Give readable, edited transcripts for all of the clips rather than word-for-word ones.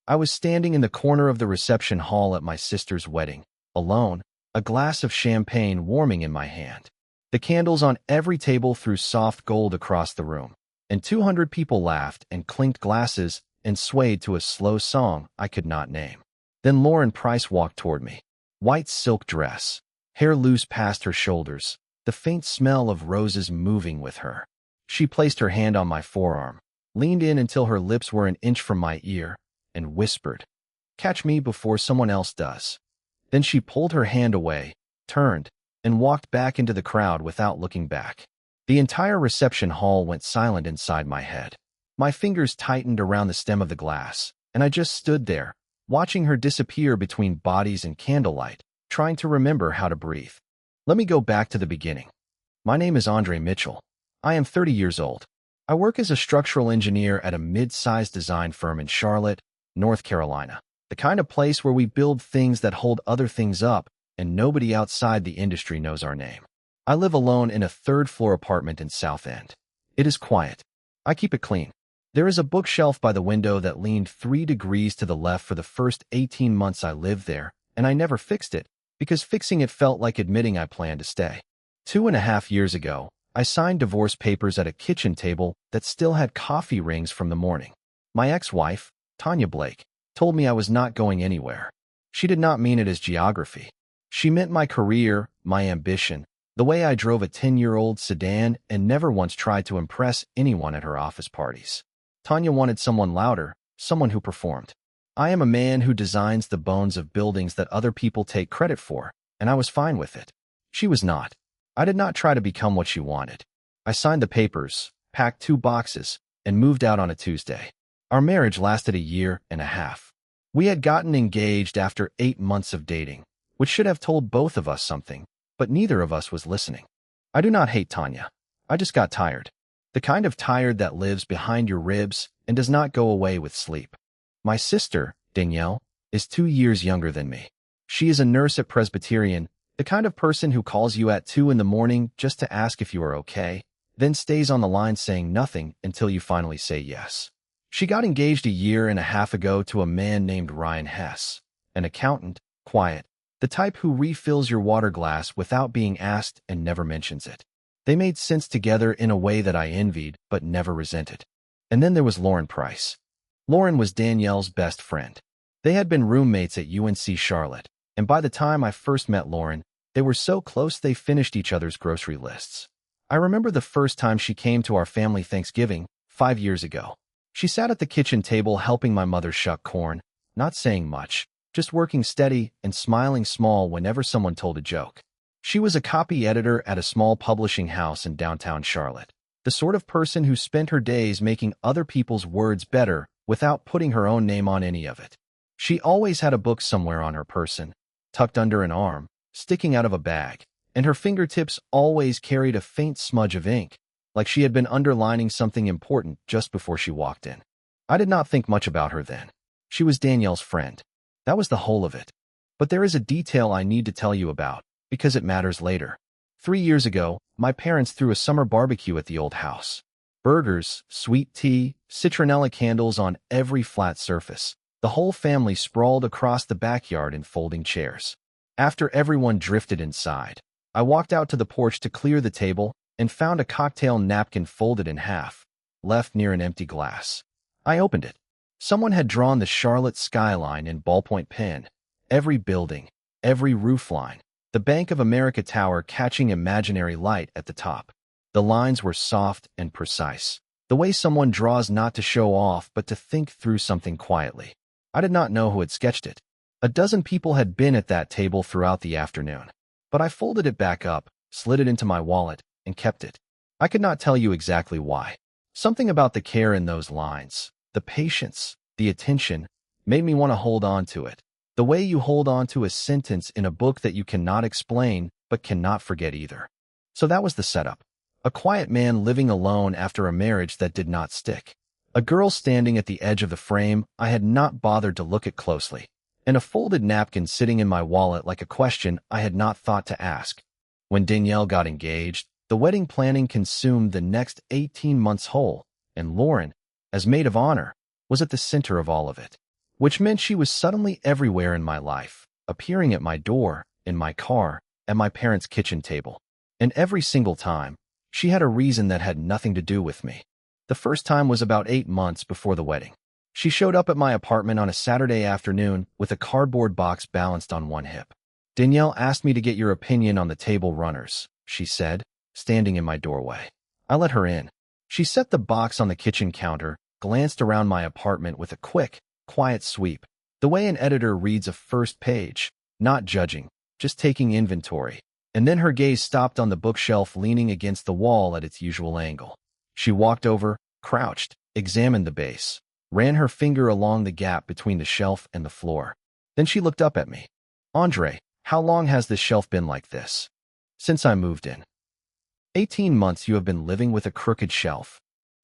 I was standing in the corner of the reception hall at my sister's wedding, alone, a glass of champagne warming in my hand. The candles on every table threw soft gold across the room, and 200 people laughed and clinked glasses and swayed to a slow song I could not name. Then Lauren Price walked toward me. White silk dress, hair loose past her shoulders, the faint smell of roses moving with her. She placed her hand on my forearm, leaned in until her lips were an inch from my ear, and whispered, "Catch me before someone else does." Then she pulled her hand away, turned, and walked back into the crowd without looking back. The entire reception hall went silent inside my head. My fingers tightened around the stem of the glass, and I just stood there, watching her disappear between bodies and candlelight, trying to remember how to breathe. Let me go back to the beginning. My name is Andre Mitchell. I am 30 years old. I work as a structural engineer at a mid-sized design firm in Charlotte, North Carolina, the kind of place where we build things that hold other things up, and nobody outside the industry knows our name. I live alone in a third-floor apartment in South End. It is quiet. I keep it clean. There is a bookshelf by the window that leaned 3 degrees to the left for the first 18 months I lived there, and I never fixed it, because fixing it felt like admitting I planned to stay. 2.5 years ago, I signed divorce papers at a kitchen table that still had coffee rings from the morning. My ex-wife, Tanya Blake, told me I was not going anywhere. She did not mean it as geography. She meant my career, my ambition, the way I drove a 10-year-old sedan and never once tried to impress anyone at her office parties. Tanya wanted someone louder, someone who performed. I am a man who designs the bones of buildings that other people take credit for, and I was fine with it. She was not. I did not try to become what she wanted. I signed the papers, packed 2 boxes, and moved out on a Tuesday. Our marriage lasted 1.5 years. We had gotten engaged after 8 months of dating, which should have told both of us something, but neither of us was listening. I do not hate Tanya. I just got tired. The kind of tired that lives behind your ribs and does not go away with sleep. My sister, Danielle, is 2 years younger than me. She is a nurse at Presbyterian, the kind of person who calls you at 2 in the morning just to ask if you are okay, then stays on the line saying nothing until you finally say yes. She got engaged 1.5 years ago to a man named Ryan Hess, an accountant, quiet, the type who refills your water glass without being asked and never mentions it. They made sense together in a way that I envied but never resented. And then there was Lauren Price. Lauren was Danielle's best friend. They had been roommates at UNC Charlotte, and by the time I first met Lauren, they were so close they finished each other's grocery lists. I remember the first time she came to our family Thanksgiving, 5 years ago. She sat at the kitchen table helping my mother shuck corn, not saying much, just working steady and smiling small whenever someone told a joke. She was a copy editor at a small publishing house in downtown Charlotte, the sort of person who spent her days making other people's words better without putting her own name on any of it. She always had a book somewhere on her person, tucked under an arm, sticking out of a bag, and her fingertips always carried a faint smudge of ink, like she had been underlining something important just before she walked in. I did not think much about her then. She was Danielle's friend. That was the whole of it. But there is a detail I need to tell you about, because it matters later. 3 years ago, my parents threw a summer barbecue at the old house. Burgers, sweet tea, citronella candles on every flat surface. The whole family sprawled across the backyard in folding chairs. After everyone drifted inside, I walked out to the porch to clear the table and found a cocktail napkin folded in half, left near an empty glass. I opened it. Someone had drawn the Charlotte skyline in ballpoint pen, every building, every roofline, the Bank of America tower catching imaginary light at the top. The lines were soft and precise, the way someone draws not to show off but to think through something quietly. I did not know who had sketched it. A dozen people had been at that table throughout the afternoon, but I folded it back up, slid it into my wallet, and kept it. I could not tell you exactly why. Something about the care in those lines, the patience, the attention, made me want to hold on to it. The way you hold on to a sentence in a book that you cannot explain but cannot forget either. So that was the setup. A quiet man living alone after a marriage that did not stick. A girl standing at the edge of the frame I had not bothered to look at closely. And a folded napkin sitting in my wallet like a question I had not thought to ask. When Danielle got engaged, the wedding planning consumed the next 18 months whole, and Lauren, as maid of honor, was at the center of all of it. which meant she was suddenly everywhere in my life, appearing at my door, in my car, at my parents' kitchen table. And every single time, she had a reason that had nothing to do with me. The first time was about 8 months before the wedding. She showed up at my apartment on a Saturday afternoon with a cardboard box balanced on one hip. "Danielle asked me to get your opinion on the table runners," she said, standing in my doorway. I let her in. She set the box on the kitchen counter, glanced around my apartment with a quick, quiet sweep, the way an editor reads a first page, not judging, just taking inventory. And then her gaze stopped on the bookshelf leaning against the wall at its usual angle. She walked over, crouched, examined the base, ran her finger along the gap between the shelf and the floor. Then she looked up at me. "Andre, how long has this shelf been like this?" "Since I moved in." 18 months you have been living with a crooked shelf."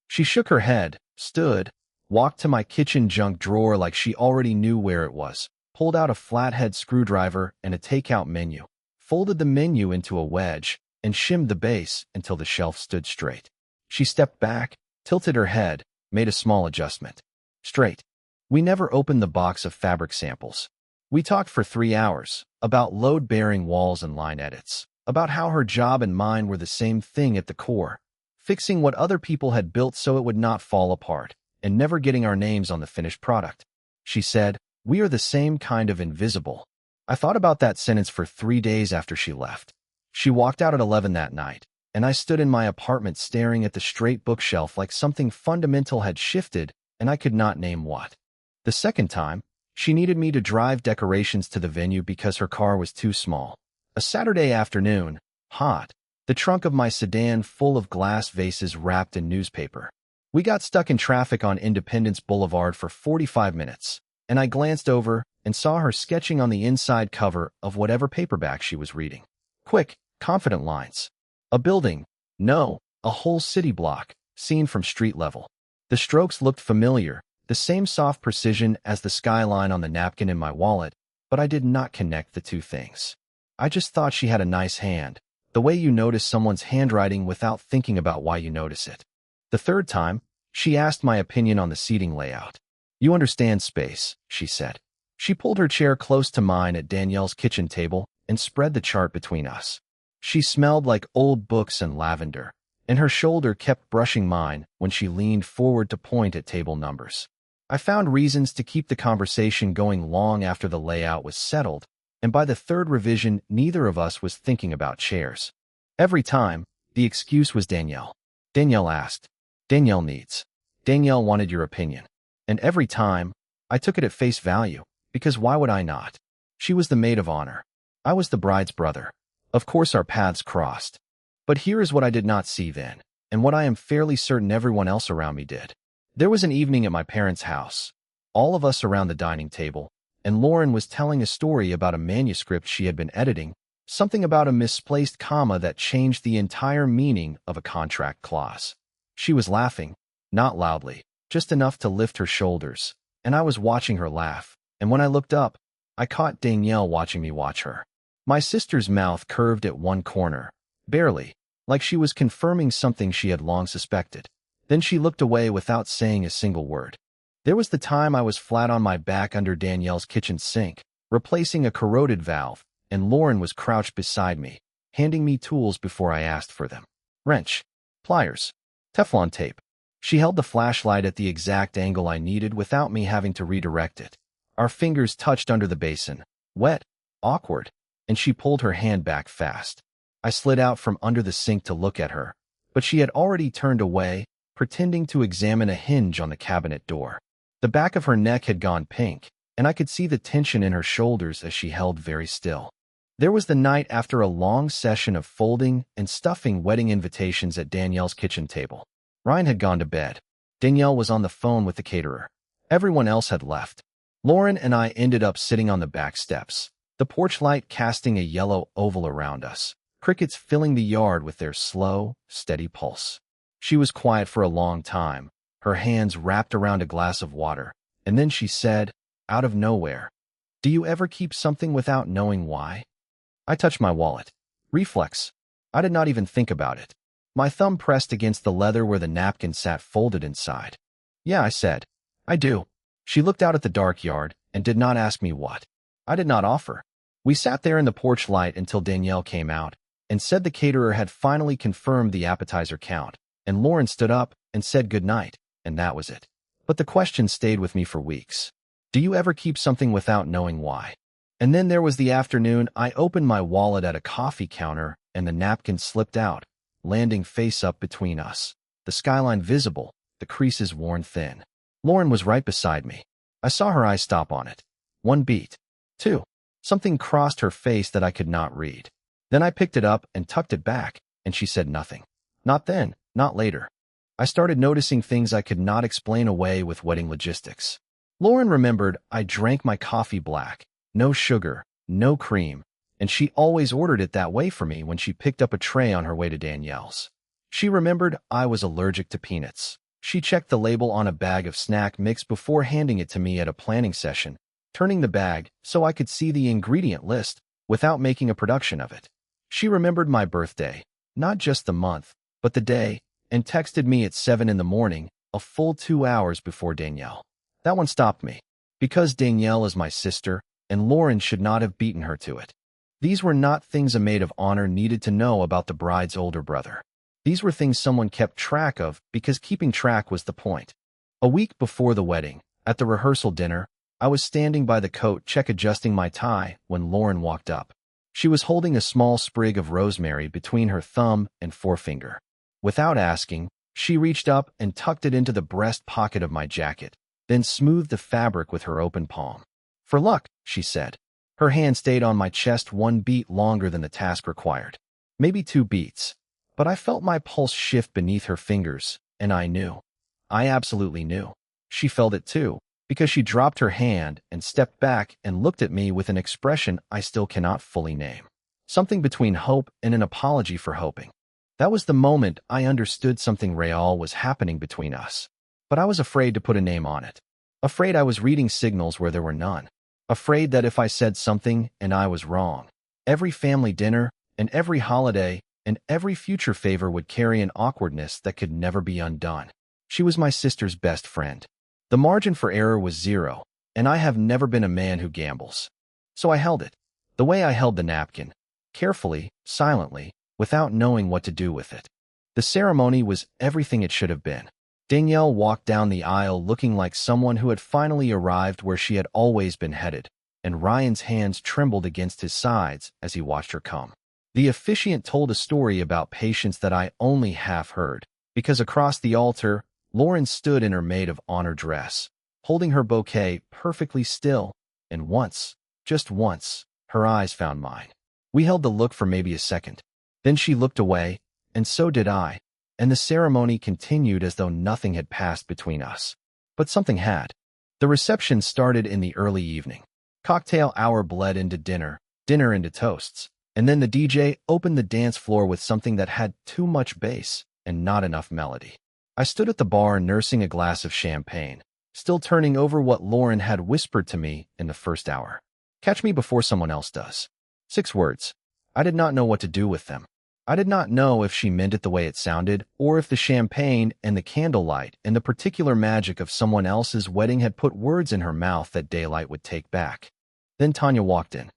She shook her head, stood, walked to my kitchen junk drawer like she already knew where it was, pulled out a flathead screwdriver and a takeout menu, folded the menu into a wedge, and shimmed the base until the shelf stood straight. She stepped back, tilted her head, made a small adjustment. "Straight." We never opened the box of fabric samples. We talked for 3 hours, about load-bearing walls and line edits, about how her job and mine were the same thing at the core, fixing what other people had built so it would not fall apart, and never getting our names on the finished product. She said, "We are the same kind of invisible." I thought about that sentence for 3 days after she left. She walked out at 11 that night, and I stood in my apartment staring at the straight bookshelf like something fundamental had shifted, and I could not name what. The second time, she needed me to drive decorations to the venue because her car was too small. A Saturday afternoon, hot, the trunk of my sedan full of glass vases wrapped in newspaper. We got stuck in traffic on Independence Boulevard for 45 minutes, and I glanced over and saw her sketching on the inside cover of whatever paperback she was reading. Quick, confident lines. A building, no, a whole city block, seen from street level. The strokes looked familiar, the same soft precision as the skyline on the napkin in my wallet, but I did not connect the two things. I just thought she had a nice hand, the way you notice someone's handwriting without thinking about why you notice it. The third time, she asked my opinion on the seating layout. "You understand space," she said. She pulled her chair close to mine at Danielle's kitchen table and spread the chart between us. She smelled like old books and lavender, and her shoulder kept brushing mine when she leaned forward to point at table numbers. I found reasons to keep the conversation going long after the layout was settled, and by the third revision, neither of us was thinking about chairs. Every time, the excuse was Danielle. Danielle asked. Danielle needs. Danielle wanted your opinion. And every time, I took it at face value, because why would I not? She was the maid of honor. I was the bride's brother. Of course our paths crossed. But here is what I did not see then, and what I am fairly certain everyone else around me did. There was an evening at my parents' house, all of us around the dining table, and Lauren was telling a story about a manuscript she had been editing, something about a misplaced comma that changed the entire meaning of a contract clause. She was laughing, not loudly, just enough to lift her shoulders, and I was watching her laugh, and when I looked up, I caught Danielle watching me watch her. My sister's mouth curved at one corner, barely, like she was confirming something she had long suspected. Then she looked away without saying a single word. There was the time I was flat on my back under Danielle's kitchen sink, replacing a corroded valve, and Lauren was crouched beside me, handing me tools before I asked for them. Wrench, pliers, Teflon tape. She held the flashlight at the exact angle I needed without me having to redirect it. Our fingers touched under the basin, wet, awkward, and she pulled her hand back fast. I slid out from under the sink to look at her, but she had already turned away, pretending to examine a hinge on the cabinet door. The back of her neck had gone pink, and I could see the tension in her shoulders as she held very still. There was the night after a long session of folding and stuffing wedding invitations at Danielle's kitchen table. Ryan had gone to bed. Danielle was on the phone with the caterer. Everyone else had left. Lauren and I ended up sitting on the back steps, the porch light casting a yellow oval around us, crickets filling the yard with their slow, steady pulse. She was quiet for a long time, her hands wrapped around a glass of water, and then she said, out of nowhere, "Do you ever keep something without knowing why?" I touched my wallet. Reflex. I did not even think about it. My thumb pressed against the leather where the napkin sat folded inside. "Yeah," I said. "I do." She looked out at the dark yard and did not ask me what. I did not offer. We sat there in the porch light until Danielle came out and said the caterer had finally confirmed the appetizer count, and Lauren stood up and said good night, and that was it. But the question stayed with me for weeks. Do you ever keep something without knowing why? And then there was the afternoon I opened my wallet at a coffee counter and the napkin slipped out, landing face up between us. The skyline visible, the creases worn thin. Lauren was right beside me. I saw her eyes stop on it. 1 beat. 2. Something crossed her face that I could not read. Then I picked it up and tucked it back, and she said nothing. Not then, not later. I started noticing things I could not explain away with wedding logistics. Lauren remembered I drank my coffee black, no sugar, no cream, and she always ordered it that way for me when she picked up a tray on her way to Danielle's. She remembered I was allergic to peanuts. She checked the label on a bag of snack mix before handing it to me at a planning session, turning the bag so I could see the ingredient list without making a production of it. She remembered my birthday, not just the month, but the day, and texted me at 7 in the morning, a full 2 hours before Danielle. That one stopped me, because Danielle is my sister, and Lauren should not have beaten her to it. These were not things a maid of honor needed to know about the bride's older brother. These were things someone kept track of because keeping track was the point. A week before the wedding, at the rehearsal dinner, I was standing by the coat check adjusting my tie when Lauren walked up. She was holding a small sprig of rosemary between her thumb and forefinger. Without asking, she reached up and tucked it into the breast pocket of my jacket, then smoothed the fabric with her open palm. For luck, she said. Her hand stayed on my chest 1 beat longer than the task required. Maybe 2 beats. But I felt my pulse shift beneath her fingers, and I knew. I absolutely knew. She felt it too, because she dropped her hand and stepped back and looked at me with an expression I still cannot fully name. Something between hope and an apology for hoping. That was the moment I understood something real was happening between us. But I was afraid to put a name on it. Afraid I was reading signals where there were none. Afraid that if I said something and I was wrong, every family dinner and every holiday and every future favor would carry an awkwardness that could never be undone. She was my sister's best friend. The margin for error was 0, and I have never been a man who gambles. So I held it, the way I held the napkin, carefully, silently, without knowing what to do with it. The ceremony was everything it should have been. Danielle walked down the aisle looking like someone who had finally arrived where she had always been headed, and Ryan's hands trembled against his sides as he watched her come. The officiant told a story about patience that I only half heard, because across the altar, Lauren stood in her maid of honor dress, holding her bouquet perfectly still, and once, just once, her eyes found mine. We held the look for maybe a second. Then she looked away, and so did I, and the ceremony continued as though nothing had passed between us. But something had. The reception started in the early evening. Cocktail hour bled into dinner, dinner into toasts, and then the DJ opened the dance floor with something that had too much bass and not enough melody. I stood at the bar nursing a glass of champagne, still turning over what Lauren had whispered to me in the first hour. Catch me before someone else does. 6 words. I did not know what to do with them. I did not know if she meant it the way it sounded, or if the champagne and the candlelight and the particular magic of someone else's wedding had put words in her mouth that daylight would take back. Then Tanya walked in.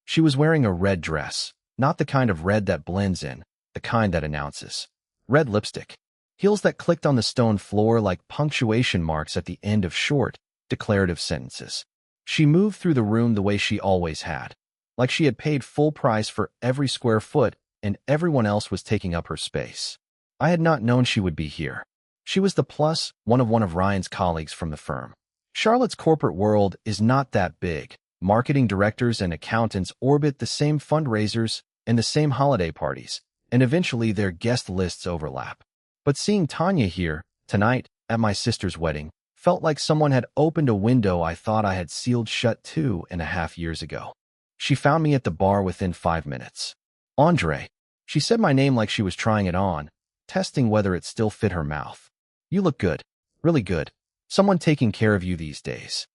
She was wearing a red dress, not the kind of red that blends in, the kind that announces. Red lipstick. Heels that clicked on the stone floor like punctuation marks at the end of short, declarative sentences. She moved through the room the way she always had, like she had paid full price for every square foot and everyone else was taking up her space. I had not known she would be here. She was the plus one of Ryan's colleagues from the firm. Charlotte's corporate world is not that big. Marketing directors and accountants orbit the same fundraisers and the same holiday parties, and eventually their guest lists overlap. But seeing Tanya here, tonight, at my sister's wedding, felt like someone had opened a window I thought I had sealed shut 2.5 years ago. She found me at the bar within 5 minutes. Andre. She said my name like she was trying it on, testing whether it still fit her mouth. You look good. Really good. Someone taking care of you these days.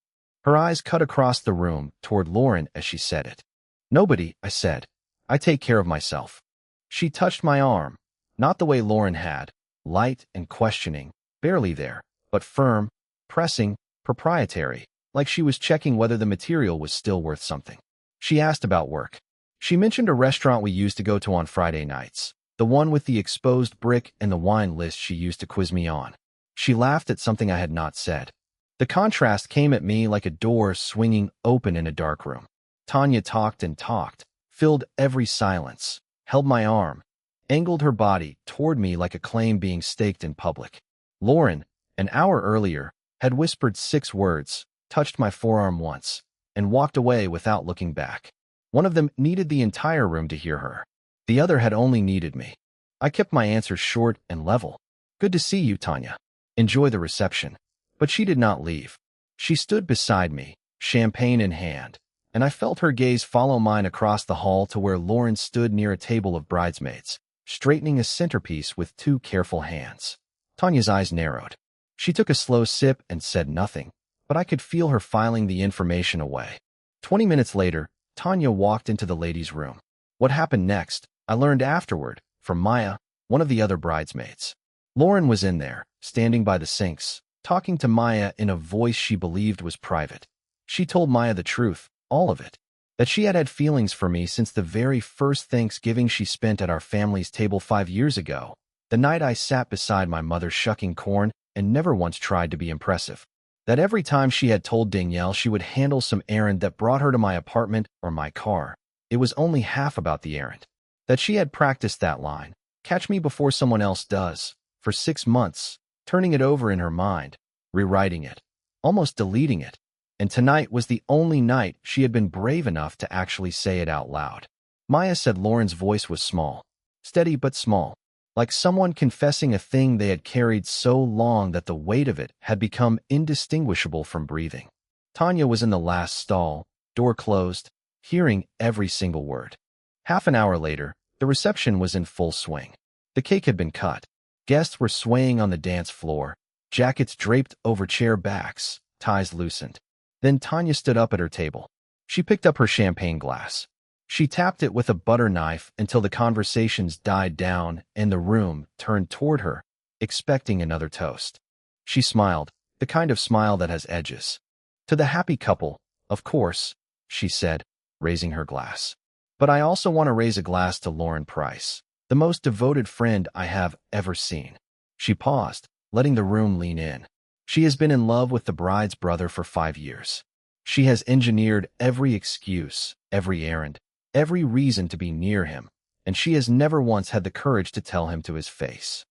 Her eyes cut across the room toward Lauren as she said it. Nobody, I said. I take care of myself. She touched my arm, not the way Lauren had, light and questioning, barely there, but firm, pressing, proprietary, like she was checking whether the material was still worth something. She asked about work. She mentioned a restaurant we used to go to on Friday nights, the one with the exposed brick and the wine list she used to quiz me on. She laughed at something I had not said. The contrast came at me like a door swinging open in a dark room. Tanya talked and talked, filled every silence, held my arm, angled her body toward me like a claim being staked in public. Lauren, an hour earlier, had whispered 6 words, touched my forearm once, and walked away without looking back. One of them needed the entire room to hear her. The other had only needed me. I kept my answers short and level. Good to see you, Tanya. Enjoy the reception. But she did not leave. She stood beside me, champagne in hand, and I felt her gaze follow mine across the hall to where Lauren stood near a table of bridesmaids, straightening a centerpiece with 2 careful hands. Tanya's eyes narrowed. She took a slow sip and said nothing, but I could feel her filing the information away. 20 minutes later, Tanya walked into the ladies' room. What happened next, I learned afterward, from Maya, one of the other bridesmaids. Lauren was in there, standing by the sinks, talking to Maya in a voice she believed was private. She told Maya the truth, all of it, that she had had feelings for me since the very first Thanksgiving she spent at our family's table 5 years ago, the night I sat beside my mother shucking corn and never once tried to be impressive. That every time she had told Danielle she would handle some errand that brought her to my apartment or my car, it was only half about the errand. That she had practiced that line, catch me before someone else does, for 6 months, turning it over in her mind, rewriting it, almost deleting it. And tonight was the only night she had been brave enough to actually say it out loud. Maya said Lauren's voice was small, steady but small, like someone confessing a thing they had carried so long that the weight of it had become indistinguishable from breathing. Tanya was in the last stall, door closed, hearing every single word. Half an hour later, the reception was in full swing. The cake had been cut. Guests were swaying on the dance floor, jackets draped over chair backs, ties loosened. Then Tanya stood up at her table. She picked up her champagne glass. She tapped it with a butter knife until the conversations died down and the room turned toward her, expecting another toast. She smiled, the kind of smile that has edges. To the happy couple, of course, she said, raising her glass. But I also want to raise a glass to Lauren Price, the most devoted friend I have ever seen. She paused, letting the room lean in. She has been in love with the bride's brother for 5 years. She has engineered every excuse, every errand, every reason to be near him, and she has never once had the courage to tell him to his face.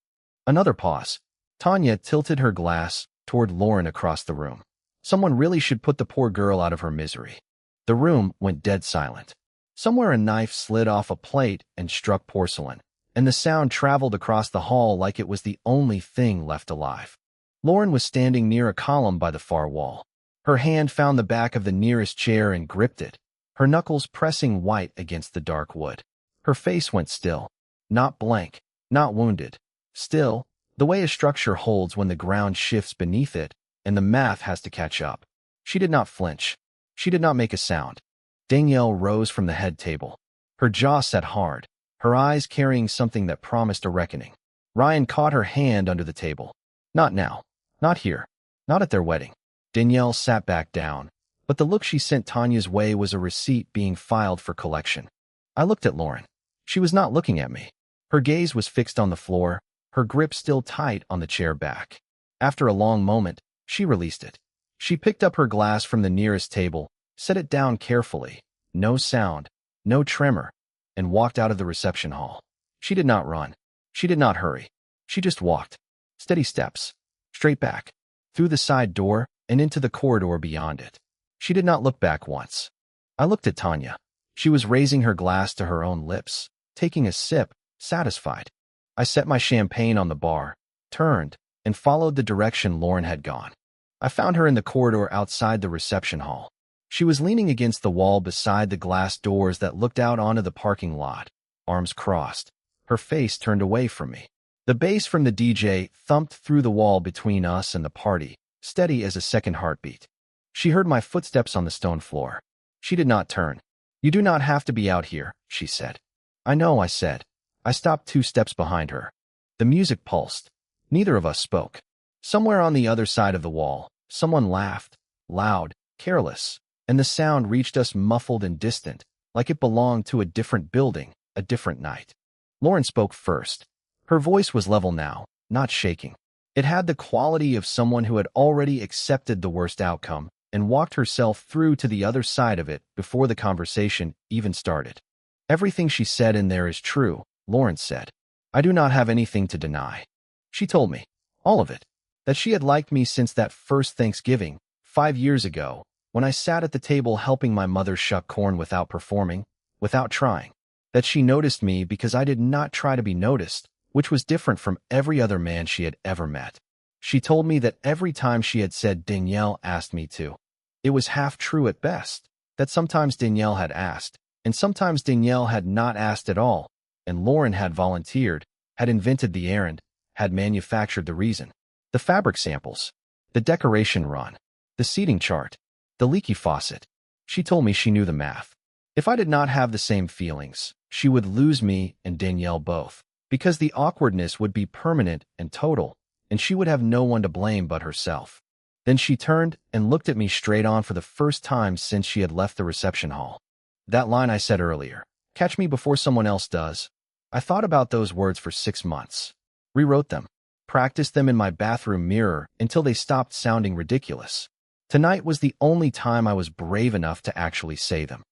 Another pause. Tanya tilted her glass toward Lauren across the room. Someone really should put the poor girl out of her misery. The room went dead silent. Somewhere a knife slid off a plate and struck porcelain, and the sound traveled across the hall like it was the only thing left alive. Lauren was standing near a column by the far wall. Her hand found the back of the nearest chair and gripped it, her knuckles pressing white against the dark wood. Her face went still, not blank, not wounded. Still, the way a structure holds when the ground shifts beneath it and the math has to catch up. She did not flinch. She did not make a sound. Danielle rose from the head table. Her jaw set hard, her eyes carrying something that promised a reckoning. Ryan caught her hand under the table. Not now. Not here. Not at their wedding. Danielle sat back down, but the look she sent Tanya's way was a receipt being filed for collection. I looked at Lauren. She was not looking at me. Her gaze was fixed on the floor, her grip still tight on the chair back. After a long moment, she released it. She picked up her glass from the nearest table, set it down carefully, no sound, no tremor, and walked out of the reception hall. She did not run. She did not hurry. She just walked. Steady steps. Straight back. Through the side door and into the corridor beyond it. She did not look back once. I looked at Tanya. She was raising her glass to her own lips, taking a sip, satisfied. I set my champagne on the bar, turned, and followed the direction Lauren had gone. I found her in the corridor outside the reception hall. She was leaning against the wall beside the glass doors that looked out onto the parking lot, arms crossed, her face turned away from me. The bass from the DJ thumped through the wall between us and the party, steady as a second heartbeat. She heard my footsteps on the stone floor. She did not turn. "You do not have to be out here," she said. "I know," I said. I stopped 2 steps behind her. The music pulsed. Neither of us spoke. Somewhere on the other side of the wall, Someone laughed, loud, careless, and the sound reached us muffled and distant, like it belonged to a different building, a different night. Lauren spoke first. Her voice was level now, not shaking. It had the quality of someone who had already accepted the worst outcome and walked herself through to the other side of it before the conversation even started. "Everything she said in there is true," Lauren said. "I do not have anything to deny." She told me, all of it, that she had liked me since that first Thanksgiving, 5 years ago, when I sat at the table helping my mother shuck corn without performing, without trying. That she noticed me because I did not try to be noticed, which was different from every other man she had ever met. She told me that every time she had said Danielle asked me to, it was half true at best, that sometimes Danielle had asked, and sometimes Danielle had not asked at all, and Lauren had volunteered, had invented the errand, had manufactured the reason. The fabric samples, the decoration run, the seating chart, the leaky faucet. She told me she knew the math. If I did not have the same feelings, she would lose me and Danielle both, because the awkwardness would be permanent and total, and she would have no one to blame but herself. Then she turned and looked at me straight on for the first time since she had left the reception hall. That line I said earlier, "Catch me before someone else does." I thought about those words for 6 months, rewrote them, practiced them in my bathroom mirror until they stopped sounding ridiculous. Tonight was the only time I was brave enough to actually say them.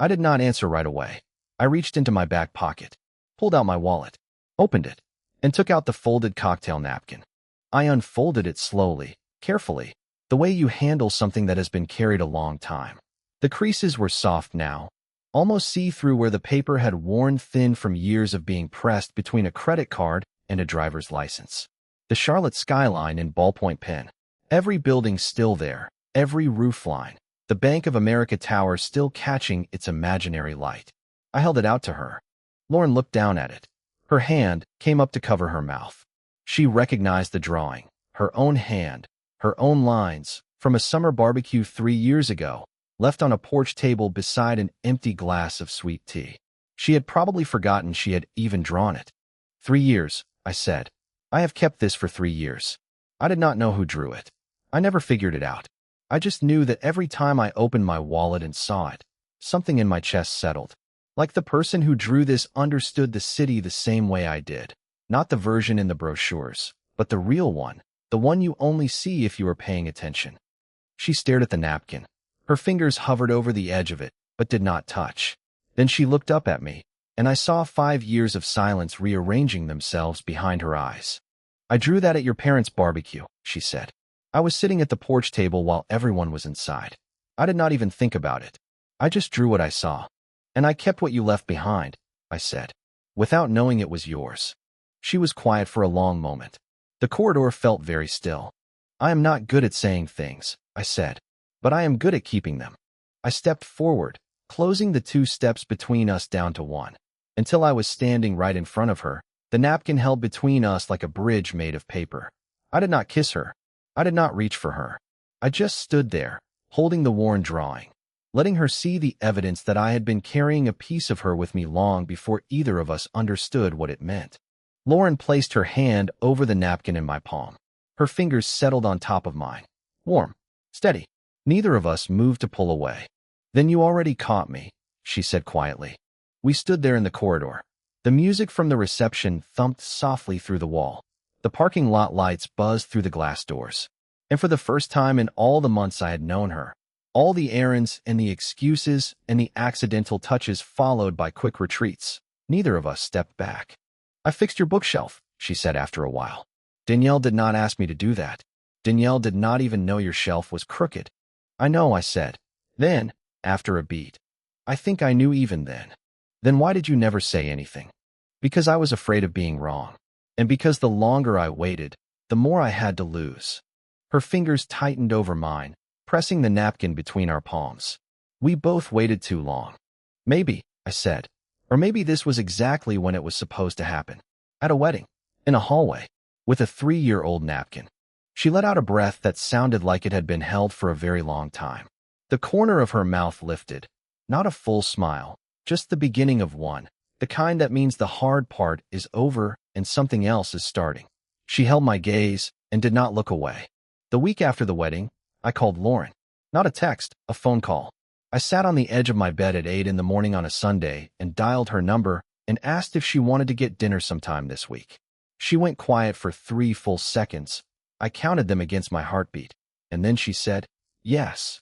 I did not answer right away. I reached into my back pocket, pulled out my wallet, opened it, and took out the folded cocktail napkin. I unfolded it slowly, carefully, the way you handle something that has been carried a long time. The creases were soft now, almost see-through where the paper had worn thin from years of being pressed between a credit card and a driver's license. The Charlotte skyline in ballpoint pen. Every building still there, every roofline, the Bank of America tower still catching its imaginary light. I held it out to her. Lauren looked down at it. Her hand came up to cover her mouth. She recognized the drawing, her own hand, her own lines, from a summer barbecue 3 years ago, left on a porch table beside an empty glass of sweet tea. She had probably forgotten she had even drawn it. 3 years, I said. I have kept this for 3 years. I did not know who drew it. I never figured it out. I just knew that every time I opened my wallet and saw it, something in my chest settled. Like the person who drew this understood the city the same way I did. Not the version in the brochures, but the real one, the one you only see if you are paying attention. She stared at the napkin. Her fingers hovered over the edge of it, but did not touch. Then she looked up at me, and I saw 5 years of silence rearranging themselves behind her eyes. "I drew that at your parents' barbecue," she said. "I was sitting at the porch table while everyone was inside. I did not even think about it. I just drew what I saw. And I kept what you left behind," I said, "without knowing it was yours." She was quiet for a long moment. The corridor felt very still. "I am not good at saying things," I said, "but I am good at keeping them." I stepped forward, closing the 2 steps between us down to 1, until I was standing right in front of her, the napkin held between us like a bridge made of paper. I did not kiss her. I did not reach for her. I just stood there, holding the worn drawing, letting her see the evidence that I had been carrying a piece of her with me long before either of us understood what it meant. Lauren placed her hand over the napkin in my palm. Her fingers settled on top of mine. Warm, steady. Neither of us moved to pull away. "Then you already caught me," she said quietly. We stood there in the corridor. The music from the reception thumped softly through the wall. The parking lot lights buzzed through the glass doors. And for the first time in all the months I had known her, all the errands and the excuses and the accidental touches followed by quick retreats, neither of us stepped back. "I fixed your bookshelf," she said after a while. "Danielle did not ask me to do that. Danielle did not even know your shelf was crooked." "I know," I said. Then, after a beat, "I think I knew even then." "Then why did you never say anything?" "Because I was afraid of being wrong. And because the longer I waited, the more I had to lose." Her fingers tightened over mine, pressing the napkin between our palms. "We both waited too long." "Maybe," I said. "Or maybe this was exactly when it was supposed to happen. At a wedding. In a hallway. With a 3-year-old napkin." She let out a breath that sounded like it had been held for a very long time. The corner of her mouth lifted. Not a full smile, just the beginning of one, the kind that means the hard part is over and something else is starting. She held my gaze and did not look away. The week after the wedding, I called Lauren. Not a text, a phone call. I sat on the edge of my bed at 8 in the morning on a Sunday and dialed her number and asked if she wanted to get dinner sometime this week. She went quiet for 3 full seconds. I counted them against my heartbeat. And then she said, yes.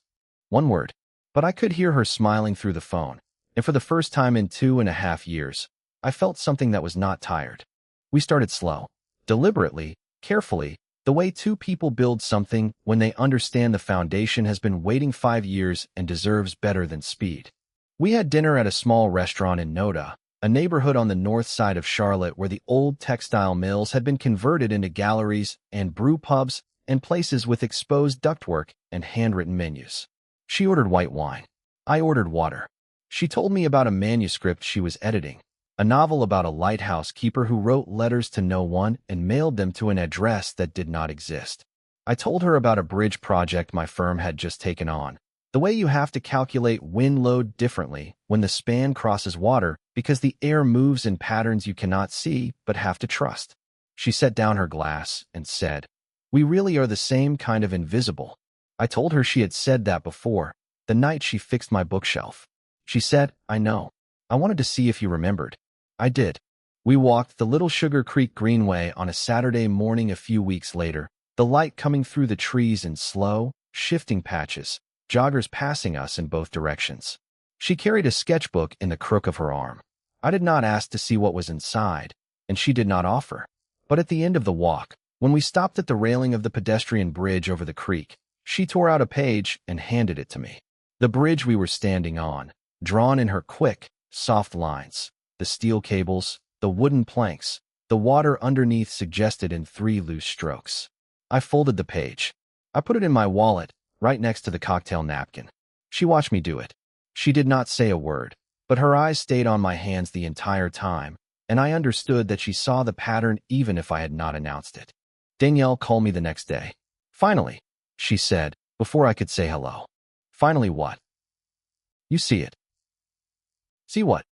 One word. But I could hear her smiling through the phone. And for the first time in 2.5 years, I felt something that was not tired. We started slow, deliberately, carefully, the way two people build something when they understand the foundation has been waiting 5 years and deserves better than speed. We had dinner at a small restaurant in Noda, a neighborhood on the north side of Charlotte where the old textile mills had been converted into galleries and brew pubs and places with exposed ductwork and handwritten menus. She ordered white wine. I ordered water. She told me about a manuscript she was editing, a novel about a lighthouse keeper who wrote letters to no one and mailed them to an address that did not exist. I told her about a bridge project my firm had just taken on, the way you have to calculate wind load differently when the span crosses water because the air moves in patterns you cannot see but have to trust. She set down her glass and said, "We really are the same kind of invisible." I told her she had said that before, the night she fixed my bookshelf. She said, "I know. I wanted to see if you remembered." I did. We walked the Little Sugar Creek Greenway on a Saturday morning a few weeks later, the light coming through the trees in slow, shifting patches, joggers passing us in both directions. She carried a sketchbook in the crook of her arm. I did not ask to see what was inside, and she did not offer. But at the end of the walk, when we stopped at the railing of the pedestrian bridge over the creek, she tore out a page and handed it to me. The bridge we were standing on, drawn in her quick, soft lines, the steel cables, the wooden planks, the water underneath suggested in 3 loose strokes. I folded the page. I put it in my wallet, right next to the cocktail napkin. She watched me do it. She did not say a word, but her eyes stayed on my hands the entire time, and I understood that she saw the pattern even if I had not announced it. Danielle called me the next day. "Finally," she said, before I could say hello. "Finally what?" "You see it." "See what?"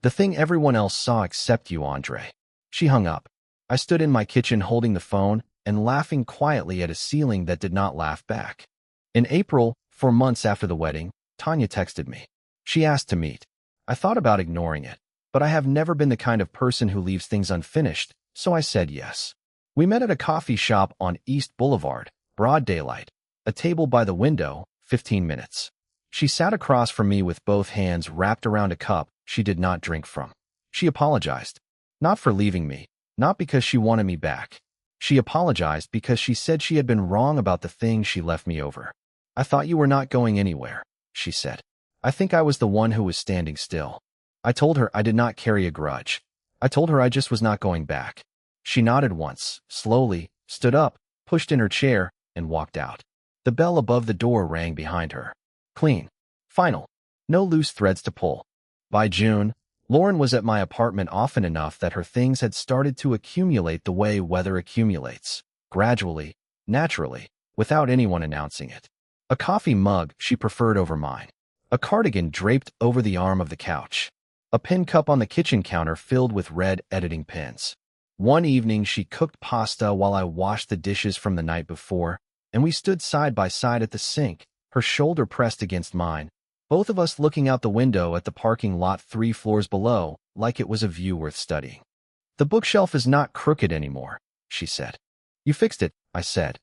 "The thing everyone else saw except you, Andre." She hung up. I stood in my kitchen holding the phone and laughing quietly at a ceiling that did not laugh back. In April, 4 months after the wedding, Tanya texted me. She asked to meet. I thought about ignoring it, but I have never been the kind of person who leaves things unfinished, so I said yes. We met at a coffee shop on East Boulevard, broad daylight, a table by the window, 15 minutes. She sat across from me with both hands wrapped around a cup she did not drink from. She apologized. Not for leaving me, not because she wanted me back. She apologized because she said she had been wrong about the things she left me over. "I thought you were not going anywhere," she said. "I think I was the one who was standing still." I told her I did not carry a grudge. I told her I just was not going back. She nodded once, slowly, stood up, pushed in her chair, and walked out. The bell above the door rang behind her. Clean. Final. No loose threads to pull. By June, Lauren was at my apartment often enough that her things had started to accumulate the way weather accumulates, gradually, naturally, without anyone announcing it. A coffee mug she preferred over mine. A cardigan draped over the arm of the couch. A pen cup on the kitchen counter filled with red editing pens. One evening she cooked pasta while I washed the dishes from the night before, and we stood side by side at the sink, her shoulder pressed against mine, both of us looking out the window at the parking lot 3 floors below, like it was a view worth studying. "The bookshelf is not crooked anymore," she said. "You fixed it," I said.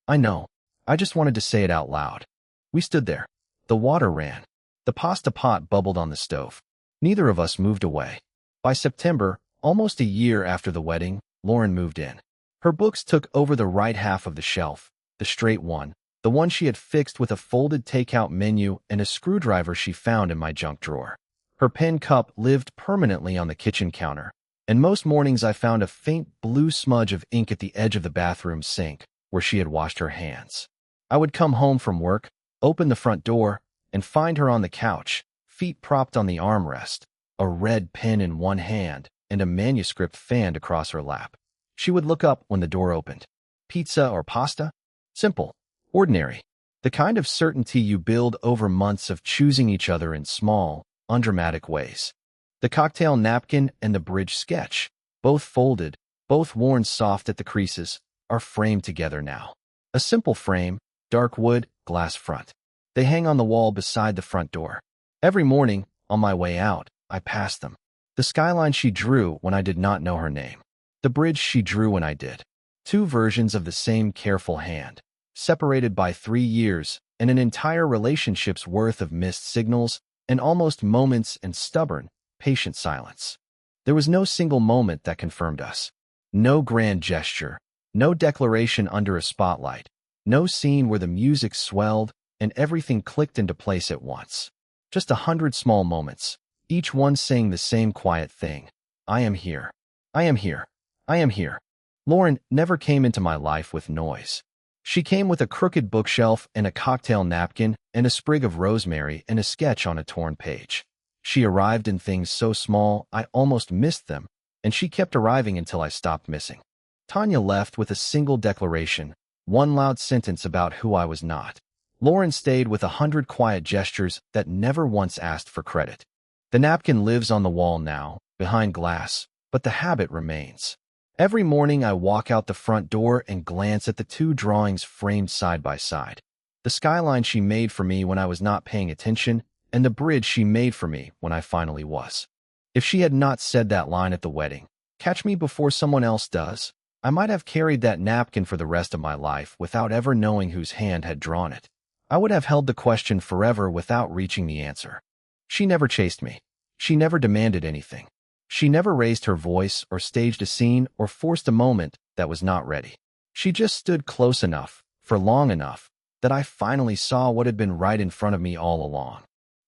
"I know. I just wanted to say it out loud." We stood there. The water ran. The pasta pot bubbled on the stove. Neither of us moved away. By September, almost a year after the wedding, Lauren moved in. Her books took over the right half of the shelf, the straight one, the one she had fixed with a folded takeout menu and a screwdriver she found in my junk drawer. Her pen cup lived permanently on the kitchen counter, and most mornings I found a faint blue smudge of ink at the edge of the bathroom sink, where she had washed her hands. I would come home from work, open the front door, and find her on the couch, feet propped on the armrest, a red pen in one hand, and a manuscript fanned across her lap. She would look up when the door opened. Pizza or pasta? Simple. Ordinary. The kind of certainty you build over months of choosing each other in small, undramatic ways. The cocktail napkin and the bridge sketch, both folded, both worn soft at the creases, are framed together now. A simple frame, dark wood, glass front. They hang on the wall beside the front door. Every morning, on my way out, I pass them. The skyline she drew when I did not know her name. The bridge she drew when I did. Two versions of the same careful hand, separated by 3 years and an entire relationship's worth of missed signals and almost moments and stubborn, patient silence. There was no single moment that confirmed us. No grand gesture, no declaration under a spotlight, no scene where the music swelled and everything clicked into place at once. Just 100 small moments, each one saying the same quiet thing. I am here. I am here. I am here. Lauren never came into my life with noise. She came with a crooked bookshelf and a cocktail napkin and a sprig of rosemary and a sketch on a torn page. She arrived in things so small I almost missed them, and she kept arriving until I stopped missing. Tanya left with a single declaration, one loud sentence about who I was not. Lauren stayed with 100 quiet gestures that never once asked for credit. The napkin lives on the wall now, behind glass, but the habit remains. Every morning I walk out the front door and glance at the two drawings framed side by side. The skyline she made for me when I was not paying attention, and the bridge she made for me when I finally was. If she had not said that line at the wedding, "Catch me before someone else does," I might have carried that napkin for the rest of my life without ever knowing whose hand had drawn it. I would have held the question forever without reaching the answer. She never chased me. She never demanded anything. She never raised her voice or staged a scene or forced a moment that was not ready. She just stood close enough, for long enough, that I finally saw what had been right in front of me all along.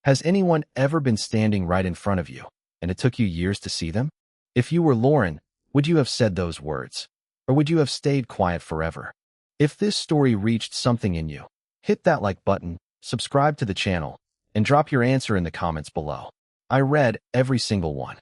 Has anyone ever been standing right in front of you, and it took you years to see them? If you were Lauren, would you have said those words? Or would you have stayed quiet forever? If this story reached something in you, hit that like button, subscribe to the channel, and drop your answer in the comments below. I read every single one.